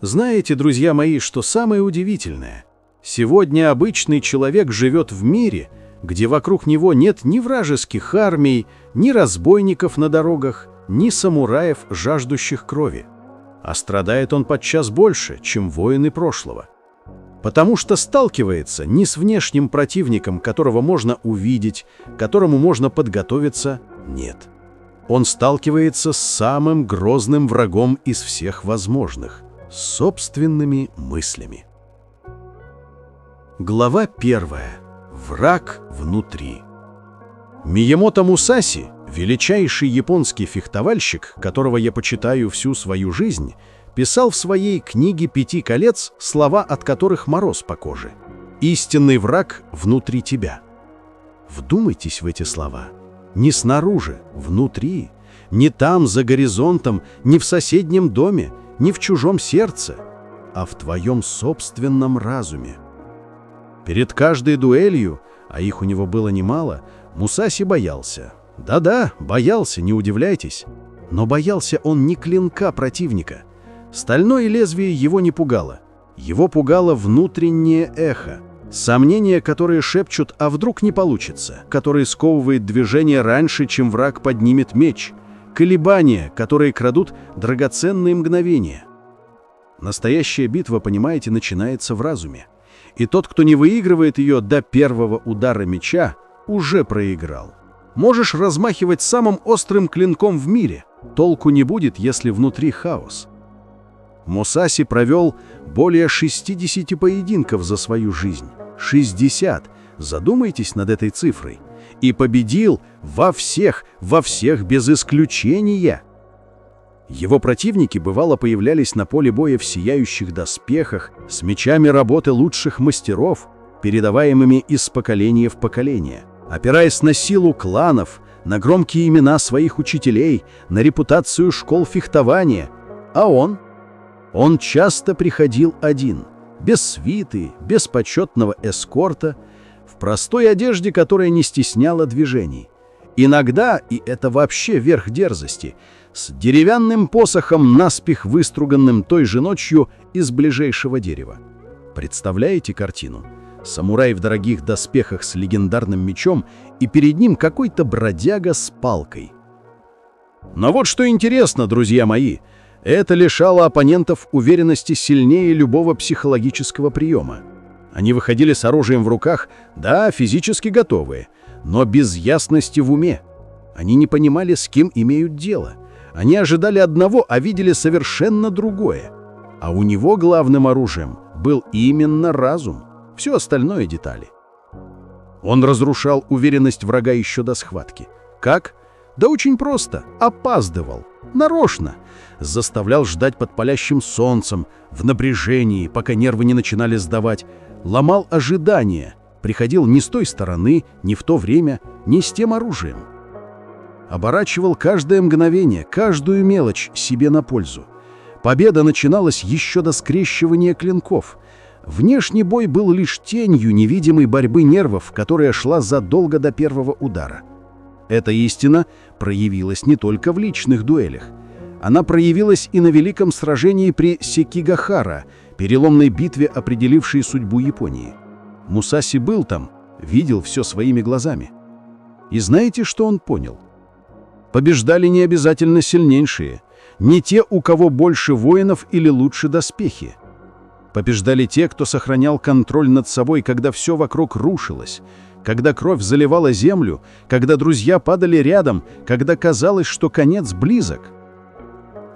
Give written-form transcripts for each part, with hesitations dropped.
Знаете, друзья мои, что самое удивительное? Сегодня обычный человек живет в мире, где вокруг него нет ни вражеских армий, ни разбойников на дорогах, ни самураев, жаждущих крови. А страдает он подчас больше, чем воины прошлого. Потому что сталкивается не с внешним противником, которого можно увидеть, к которому можно подготовиться, нет. Он сталкивается с самым грозным врагом из всех возможных – собственными мыслями. Глава 1. Враг внутри. Миямото Мусаси, величайший японский фехтовальщик, которого я почитаю всю свою жизнь, писал в своей книге «Пяти колец» слова, от которых мороз по коже. «Истинный враг внутри тебя». Вдумайтесь в эти слова. Не снаружи, внутри, не там, за горизонтом, не в соседнем доме, не в чужом сердце, а в твоем собственном разуме. Перед каждой дуэлью, а их у него было немало, Мусаси боялся. Да-да, боялся, не удивляйтесь. Но боялся он не клинка противника. Стальное лезвие его не пугало. Его пугало внутреннее эхо. Сомнения, которые шепчут, а вдруг не получится, которые сковывает движение раньше, чем враг поднимет меч. Колебания, которые крадут драгоценные мгновения. Настоящая битва, понимаете, начинается в разуме. И тот, кто не выигрывает ее до первого удара меча, уже проиграл. Можешь размахивать самым острым клинком в мире. Толку не будет, если внутри хаос. Мусаси провел более 60 поединков за свою жизнь. 60. Задумайтесь над этой цифрой. И победил во всех без исключения. Его противники бывало появлялись на поле боя в сияющих доспехах, с мечами работы лучших мастеров, передаваемыми из поколения в поколение, опираясь на силу кланов, на громкие имена своих учителей, на репутацию школ фехтования. А он часто приходил один, без свиты, без почетного эскорта, в простой одежде, которая не стесняла движений. Иногда, и это вообще верх дерзости, с деревянным посохом, наспех выструганным той же ночью из ближайшего дерева. Представляете картину? Самурай в дорогих доспехах с легендарным мечом, и перед ним какой-то бродяга с палкой. Но вот что интересно, друзья мои, это лишало оппонентов уверенности сильнее любого психологического приема. Они выходили с оружием в руках, да, физически готовые, но без ясности в уме. Они не понимали, с кем имеют дело. Они ожидали одного, а видели совершенно другое. А у него главным оружием был именно разум. Все остальное — детали. Он разрушал уверенность врага еще до схватки. Как? Да очень просто. Опаздывал. Нарочно. Заставлял ждать под палящим солнцем, в напряжении, пока нервы не начинали сдавать. Ломал ожидания. Приходил не с той стороны, не в то время, не с тем оружием. Оборачивал каждое мгновение, каждую мелочь себе на пользу. Победа начиналась еще до скрещивания клинков. Внешний бой был лишь тенью невидимой борьбы нервов, которая шла задолго до первого удара. Эта истина проявилась не только в личных дуэлях. Она проявилась и на великом сражении при Секигахара, переломной битве, определившей судьбу Японии. Мусаси был там, видел все своими глазами. И знаете, что он понял? Побеждали не обязательно сильнейшие, не те, у кого больше воинов или лучше доспехи. Побеждали те, кто сохранял контроль над собой, когда все вокруг рушилось, когда кровь заливала землю, когда друзья падали рядом, когда казалось, что конец близок.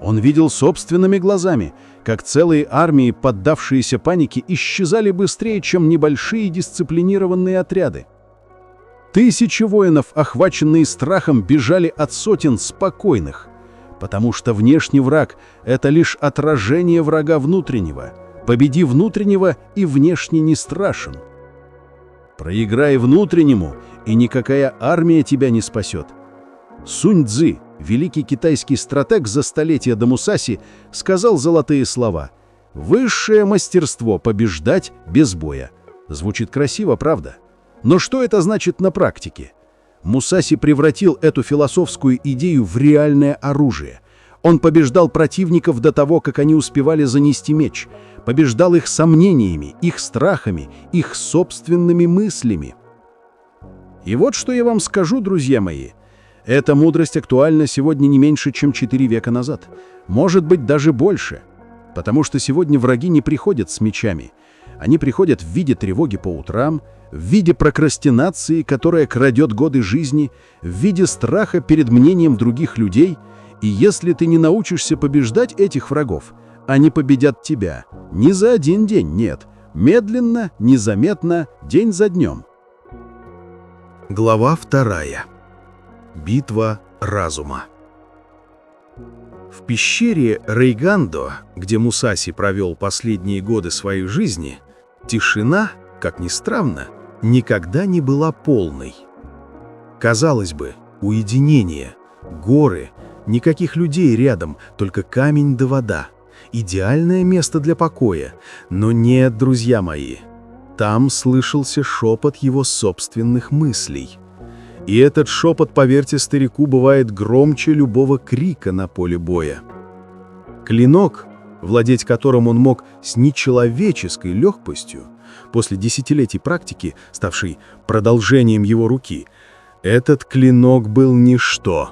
Он видел собственными глазами, как целые армии, поддавшиеся панике, исчезали быстрее, чем небольшие дисциплинированные отряды. Тысячи воинов, охваченные страхом, бежали от сотен спокойных, потому что внешний враг — это лишь отражение врага внутреннего. Победи внутреннего, и внешний не страшен. Проиграй внутреннему, и никакая армия тебя не спасет. Сунь Цзы, великий китайский стратег за столетия до Мусаси, сказал золотые слова: «Высшее мастерство — побеждать без боя». Звучит красиво, правда? Но что это значит на практике? Мусаси превратил эту философскую идею в реальное оружие. Он побеждал противников до того, как они успевали занести меч, побеждал их сомнениями, их страхами, их собственными мыслями. И вот что я вам скажу, друзья мои. Эта мудрость актуальна сегодня не меньше, чем 4 века назад. Может быть, даже больше. Потому что сегодня враги не приходят с мечами. Они приходят в виде тревоги по утрам, в виде прокрастинации, которая крадет годы жизни, в виде страха перед мнением других людей. И если ты не научишься побеждать этих врагов, они победят тебя. Не за один день, нет. Медленно, незаметно, день за днем. Глава 2. Битва разума. В пещере Рейгандо, где Мусаси провел последние годы своей жизни, тишина, как ни странно, никогда не была полной. Казалось бы, уединение, горы, никаких людей рядом, только камень да вода. Идеальное место для покоя. Но нет, друзья мои. Там слышался шепот его собственных мыслей. И этот шепот, поверьте старику, бывает громче любого крика на поле боя. Клинок, владеть которым он мог с нечеловеческой легкостью, после десятилетий практики, ставшей продолжением его руки, этот клинок был ничто,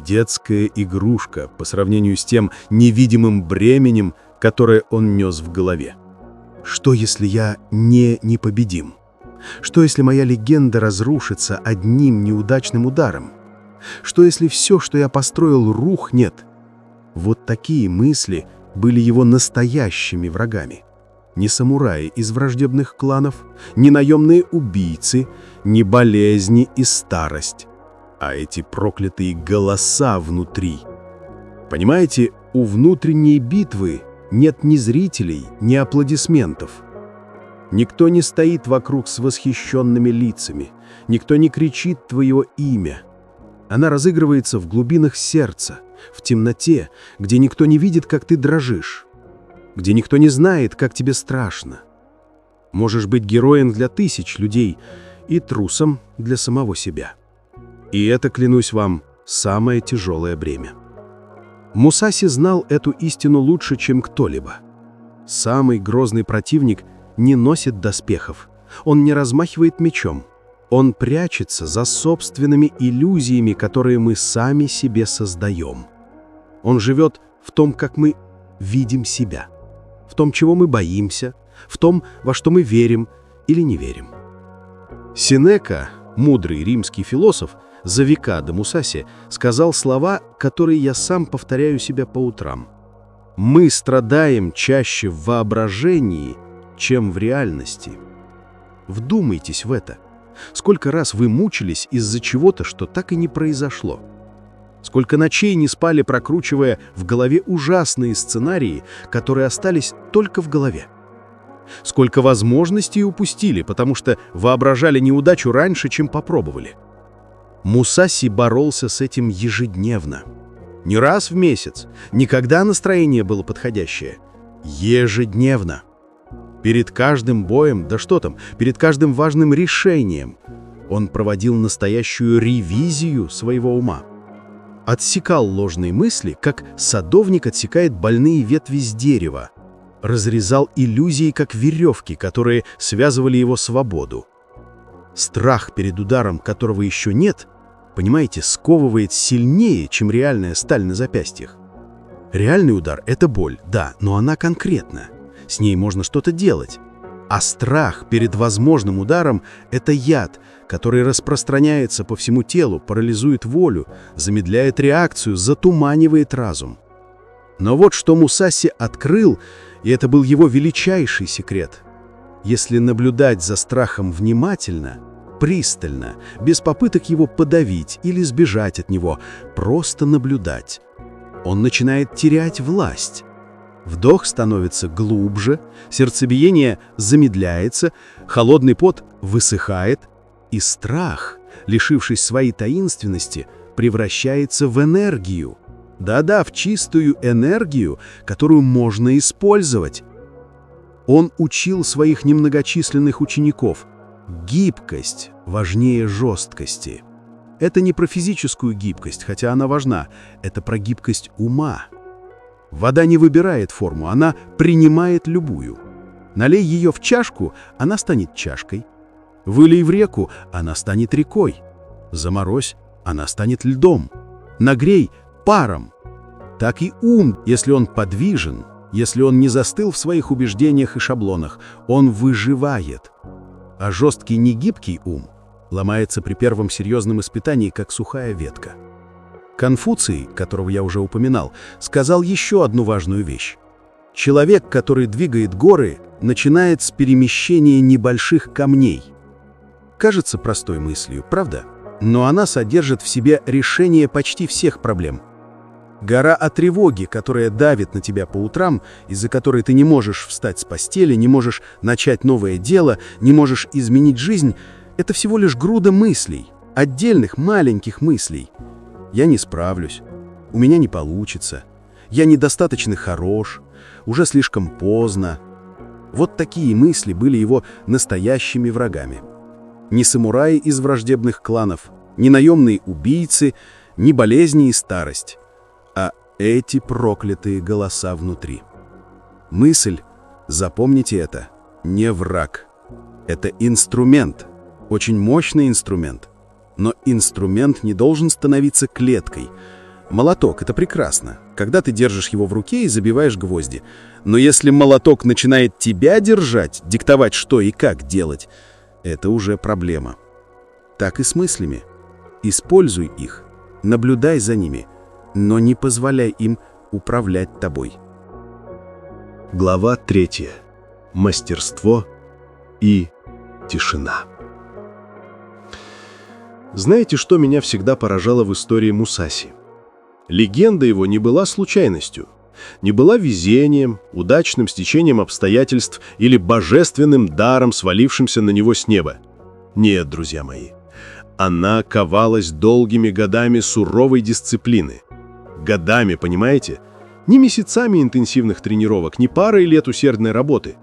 детская игрушка по сравнению с тем невидимым бременем, которое он нес в голове. Что, если я не непобедим? Что, если моя легенда разрушится одним неудачным ударом? Что, если все, что я построил, рухнет? Вот такие мысли были его настоящими врагами. Не самураи из враждебных кланов, не наемные убийцы, не болезни и старость, а эти проклятые голоса внутри. Понимаете, у внутренней битвы нет ни зрителей, ни аплодисментов. Никто не стоит вокруг с восхищенными лицами, никто не кричит твое имя. Она разыгрывается в глубинах сердца, в темноте, где никто не видит, как ты дрожишь, где никто не знает, как тебе страшно. Можешь быть героем для тысяч людей и трусом для самого себя. И это, клянусь вам, самое тяжелое бремя. Мусаси знал эту истину лучше, чем кто-либо. Самый грозный противник не носит доспехов, он не размахивает мечом. Он прячется за собственными иллюзиями, которые мы сами себе создаем. Он живет в том, как мы видим себя, в том, чего мы боимся, в том, во что мы верим или не верим. Сенека, мудрый римский философ, за века до Мусаси, сказал слова, которые я сам повторяю себе по утрам. «Мы страдаем чаще в воображении, чем в реальности». Вдумайтесь в это. Сколько раз вы мучились из-за чего-то, что так и не произошло? Сколько ночей не спали, прокручивая в голове ужасные сценарии, которые остались только в голове? Сколько возможностей упустили, потому что воображали неудачу раньше, чем попробовали? Мусаси боролся с этим ежедневно. Не раз в месяц, никогда настроение было подходящее. Ежедневно. Перед каждым боем, да что там, перед каждым важным решением он проводил настоящую ревизию своего ума. Отсекал ложные мысли, как садовник отсекает больные ветви с дерева. Разрезал иллюзии, как веревки, которые связывали его свободу. Страх перед ударом, которого еще нет, понимаете, сковывает сильнее, чем реальная сталь на запястьях. Реальный удар — это боль, да, но она конкретна. С ней можно что-то делать. А страх перед возможным ударом — это яд, который распространяется по всему телу, парализует волю, замедляет реакцию, затуманивает разум. Но вот что Мусаси открыл, и это был его величайший секрет. Если наблюдать за страхом внимательно, пристально, без попыток его подавить или сбежать от него, просто наблюдать, он начинает терять власть. Вдох становится глубже, сердцебиение замедляется, холодный пот высыхает, и страх, лишившись своей таинственности, превращается в энергию. Да-да, в чистую энергию, которую можно использовать. Он учил своих немногочисленных учеников: гибкость важнее жесткости. Это не про физическую гибкость, хотя она важна, это про гибкость ума. Вода не выбирает форму, она принимает любую. Налей ее в чашку, она станет чашкой. Вылей в реку, она станет рекой. Заморозь, она станет льдом. Нагрей паром. Так и ум, если он подвижен, если он не застыл в своих убеждениях и шаблонах, он выживает. А жесткий негибкий ум ломается при первом серьезном испытании, как сухая ветка. Конфуций, которого я уже упоминал, сказал еще одну важную вещь. Человек, который двигает горы, начинает с перемещения небольших камней. Кажется простой мыслью, правда? Но она содержит в себе решение почти всех проблем. Гора от тревоги, которая давит на тебя по утрам, из-за которой ты не можешь встать с постели, не можешь начать новое дело, не можешь изменить жизнь, это всего лишь груда мыслей, отдельных маленьких мыслей. Я не справлюсь, у меня не получится, я недостаточно хорош, уже слишком поздно. Вот такие мысли были его настоящими врагами. Ни самураи из враждебных кланов, ни наемные убийцы, ни болезни и старость, а эти проклятые голоса внутри. Мысль, запомните это, не враг. Это инструмент, очень мощный инструмент. Но инструмент не должен становиться клеткой. Молоток — это прекрасно, когда ты держишь его в руке и забиваешь гвозди. Но если молоток начинает тебя держать, диктовать, что и как делать, это уже проблема. Так и с мыслями. Используй их, наблюдай за ними, но не позволяй им управлять тобой. Глава 3. Мастерство и тишина. Знаете, что меня всегда поражало в истории Мусаси? Легенда его не была случайностью, не была везением, удачным стечением обстоятельств или божественным даром, свалившимся на него с неба. Нет, друзья мои, она ковалась долгими годами суровой дисциплины. Годами, понимаете? Не месяцами интенсивных тренировок, не парой лет усердной работы.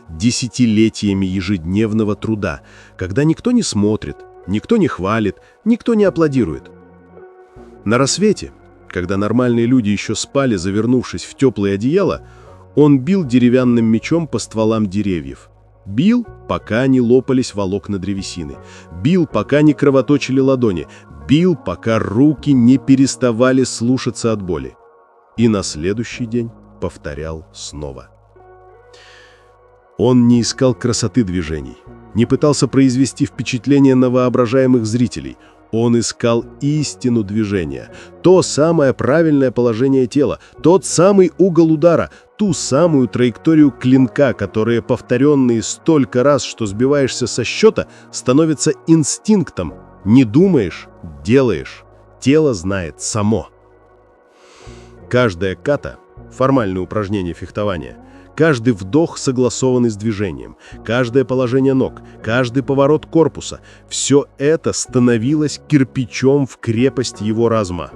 Десятилетиями ежедневного труда, когда никто не смотрит, никто не хвалит, никто не аплодирует. На рассвете, когда нормальные люди еще спали, завернувшись в теплое одеяло, он бил деревянным мечом по стволам деревьев. Бил, пока не лопались волокна древесины. Бил, пока не кровоточили ладони. Бил, пока руки не переставали слушаться от боли. И на следующий день повторял снова. Он не искал красоты движений, не пытался произвести впечатление на воображаемых зрителей. Он искал истину движения, то самое правильное положение тела, тот самый угол удара, ту самую траекторию клинка, которые, повторенные столько раз, что сбиваешься со счета, становятся инстинктом. Не думаешь – делаешь. Тело знает само. Каждая ката – формальное упражнение фехтования. Каждый вдох согласованный с движением, каждое положение ног, каждый поворот корпуса – все это становилось кирпичом в крепость его разума.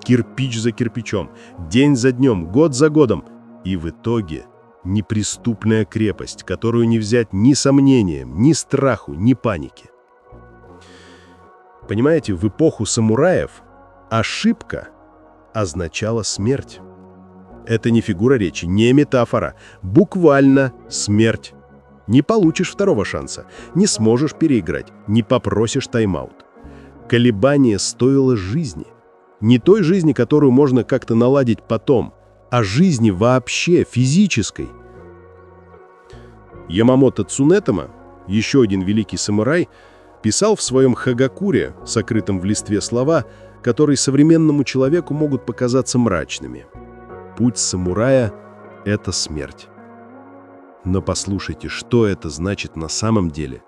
Кирпич за кирпичом, день за днем, год за годом. И в итоге неприступная крепость, которую не взять ни сомнением, ни страху, ни паники. Понимаете, в эпоху самураев ошибка означала смерть. Это не фигура речи, не метафора. Буквально смерть. Не получишь второго шанса, не сможешь переиграть, не попросишь тайм-аут. Колебание стоило жизни. Не той жизни, которую можно как-то наладить потом, а жизни вообще, физической. Ямамото Цунетома, еще один великий самурай, писал в своем хагакуре, сокрытом в листве, слова, которые современному человеку могут показаться мрачными. Путь самурая – это смерть. Но послушайте, что это значит на самом деле?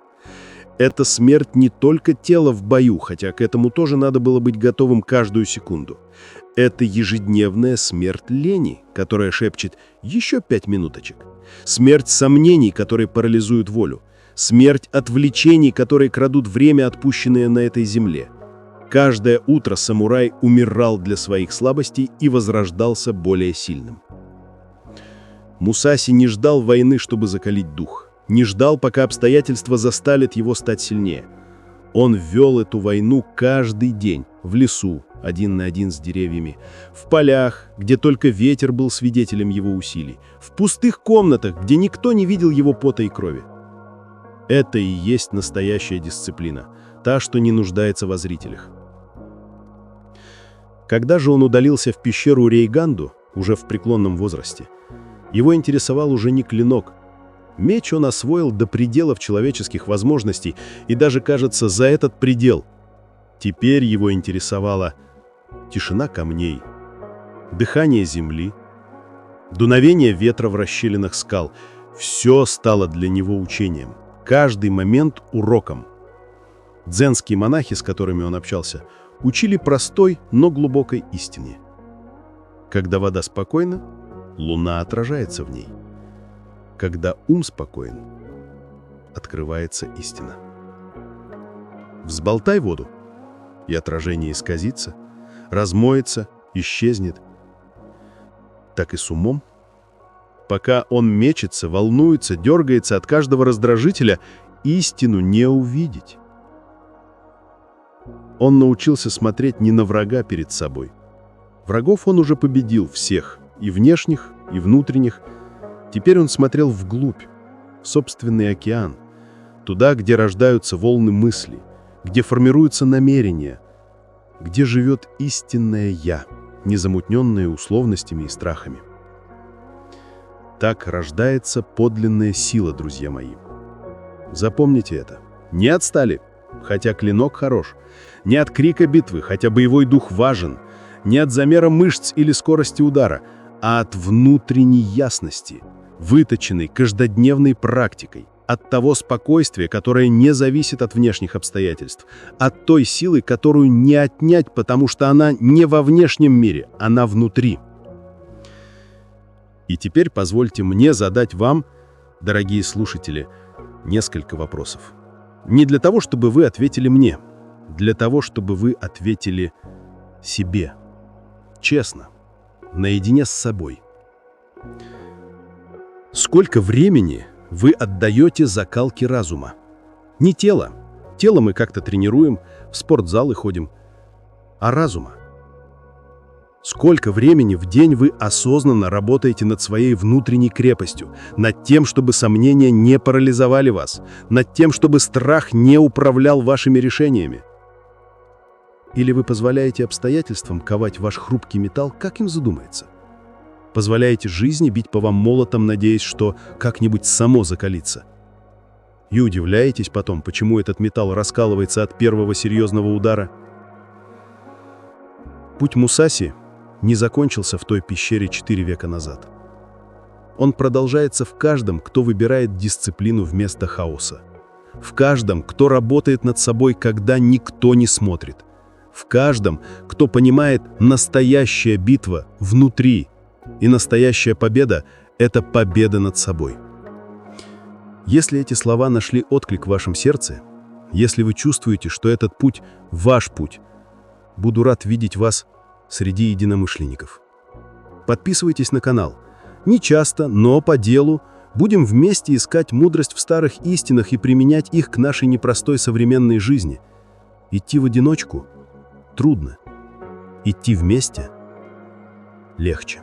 Это смерть не только тела в бою, хотя к этому тоже надо было быть готовым каждую секунду. Это ежедневная смерть лени, которая шепчет «еще 5 минуточек». Смерть сомнений, которые парализуют волю. Смерть отвлечений, которые крадут время, отпущенное на этой земле. Каждое утро самурай умирал для своих слабостей и возрождался более сильным. Мусаси не ждал войны, чтобы закалить дух. Не ждал, пока обстоятельства заставят его стать сильнее. Он вел эту войну каждый день, в лесу, один на один с деревьями, в полях, где только ветер был свидетелем его усилий, в пустых комнатах, где никто не видел его пота и крови. Это и есть настоящая дисциплина, та, что не нуждается во зрителях. Когда же он удалился в пещеру Рейганду, уже в преклонном возрасте, его интересовал уже не клинок. Меч он освоил до пределов человеческих возможностей и даже, кажется, за этот предел. Теперь его интересовала тишина камней, дыхание земли, дуновение ветра в расщелинах скал. Все стало для него учением, каждый момент уроком. Дзенские монахи, с которыми он общался, учили простой, но глубокой истине. Когда вода спокойна, луна отражается в ней. Когда ум спокоен, открывается истина. Взболтай воду, и отражение исказится, размоется, исчезнет. Так и с умом. Пока он мечется, волнуется, дергается от каждого раздражителя, истину не увидеть. Он научился смотреть не на врага перед собой. Врагов он уже победил всех, и внешних, и внутренних. Теперь он смотрел вглубь, в собственный океан, туда, где рождаются волны мыслей, где формируются намерения, где живет истинное «я», незамутненное условностями и страхами. Так рождается подлинная сила, друзья мои. Запомните это. Не отстали, хотя клинок хорош, не от крика битвы, хотя боевой дух важен, не от замера мышц или скорости удара, а от внутренней ясности, выточенной каждодневной практикой, от того спокойствия, которое не зависит от внешних обстоятельств, от той силы, которую не отнять, потому что она не во внешнем мире, она внутри. И теперь позвольте мне задать вам, дорогие слушатели, несколько вопросов. Не для того, чтобы вы ответили мне, для того, чтобы вы ответили себе. Честно, наедине с собой. Сколько времени вы отдаете закалке разума? Не тело. Тело мы как-то тренируем, в спортзалы ходим. А разума? Сколько времени в день вы осознанно работаете над своей внутренней крепостью, над тем, чтобы сомнения не парализовали вас, над тем, чтобы страх не управлял вашими решениями? Или вы позволяете обстоятельствам ковать ваш хрупкий металл, как им задумается? Позволяете жизни бить по вам молотом, надеясь, что как-нибудь само закалится? И удивляетесь потом, почему этот металл раскалывается от первого серьезного удара? Путь Мусаси не закончился в той пещере 4 века назад. Он продолжается в каждом, кто выбирает дисциплину вместо хаоса. В каждом, кто работает над собой, когда никто не смотрит. В каждом, кто понимает, настоящая битва внутри. И настоящая победа – это победа над собой. Если эти слова нашли отклик в вашем сердце, если вы чувствуете, что этот путь – ваш путь, буду рад видеть вас среди единомышленников. Подписывайтесь на канал. Не часто, но по делу будем вместе искать мудрость в старых истинах и применять их к нашей непростой современной жизни. Идти в одиночку трудно. Идти вместе легче.